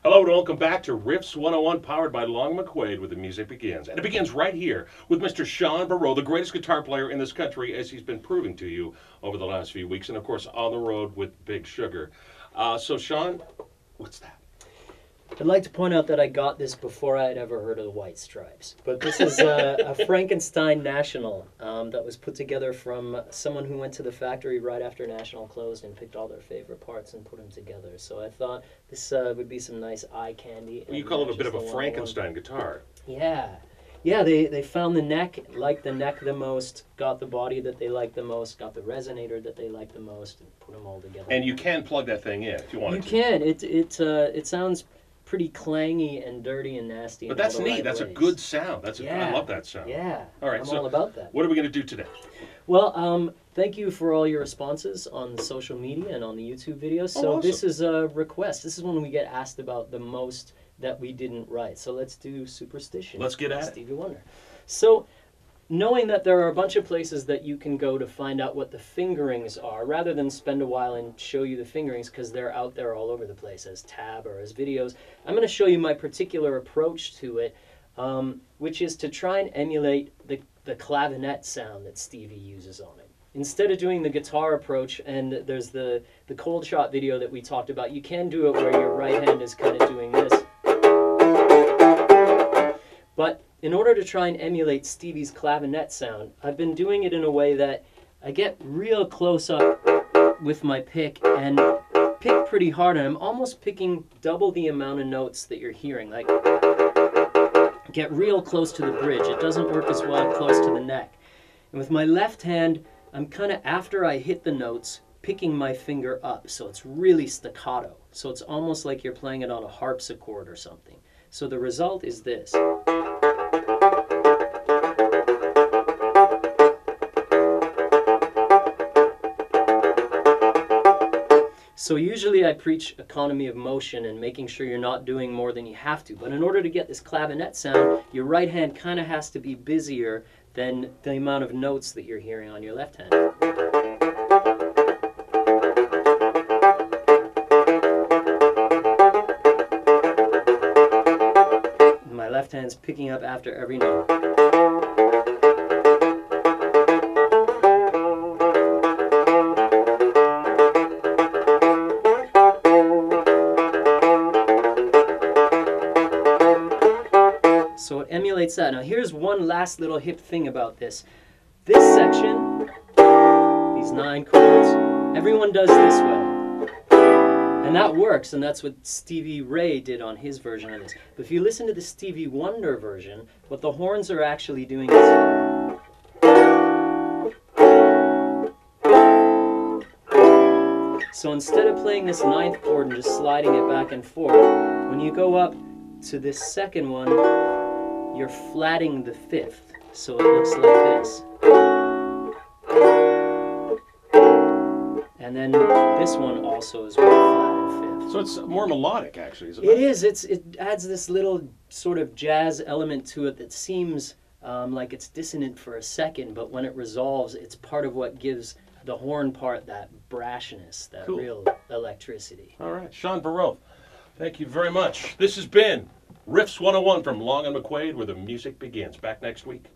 Hello and welcome back to Riffs 101, powered by Long McQuade, where the music begins. And it begins right here with Mr. Shaun, the greatest guitar player in this country, as he's been proving to you over the last few weeks, and of course on the road with Big Sugar. So Shaun, what's that? I'd like to point out that I got this before I had ever heard of the White Stripes. But this is a Frankenstein National that was put together from someone who went to the factory right after National closed and picked all their favorite parts and put them together. So I thought this would be some nice eye candy. You call it a bit of a Frankenstein guitar. Yeah. Yeah, they found the neck, liked the neck the most, got the body that they liked the most, got the resonator that they liked the most, and put them all together. And you can plug that thing in if you want to. You can. It sounds pretty clangy and dirty and nasty. But that's neat. That's a good sound. I love that sound. Yeah. All right. I'm all about that. What are we going to do today? Well, thank you for all your responses on social media and on the YouTube videos. So awesome. This is a request. This is when we get asked about the most that we didn't write. So let's do Superstition. Let's get at it. Stevie Wonder. So, knowing that there are a bunch of places that you can go to find out what the fingerings are, rather than spend a while and show you the fingerings because they're out there all over the place as tab or as videos, I'm going to show you my particular approach to it, which is to try and emulate the clavinet sound that Stevie uses on it. Instead of doing the guitar approach, and there's the cold shot video that we talked about, you can do it where your right hand is kind of doing this. But in order to try and emulate Stevie's clavinet sound, I've been doing it in a way that I get real close up with my pick and pick pretty hard, and I'm almost picking double the amount of notes that you're hearing. Like, get real close to the bridge. It doesn't work as well close to the neck. And with my left hand, I'm kind of, after I hit the notes, picking my finger up, so it's really staccato. So it's almost like you're playing it on a harpsichord or something. So the result is this. So usually I preach economy of motion and making sure you're not doing more than you have to. But in order to get this clavinet sound, your right hand kind of has to be busier than the amount of notes that you're hearing on your left hand. My left hand's picking up after every note. So it emulates that. Now here's one last little hip thing about this. This section, these 9 chords, everyone does this way. And that works, and that's what Stevie Ray did on his version of this. But if you listen to the Stevie Wonder version, what the horns are actually doing is... So instead of playing this 9th chord and just sliding it back and forth, when you go up to this second one, you're flatting the 5th, so it looks like this. And then this one also is flat and 5th. So it's more melodic, actually, isn't it? It is. It adds this little sort of jazz element to it that seems like it's dissonant for a second, but when it resolves, it's part of what gives the horn part that brashness, that real electricity. All right. Shaun Verreault, thank you very much. This has been Riffs 101 from Long McQuade, where the music begins. Back next week.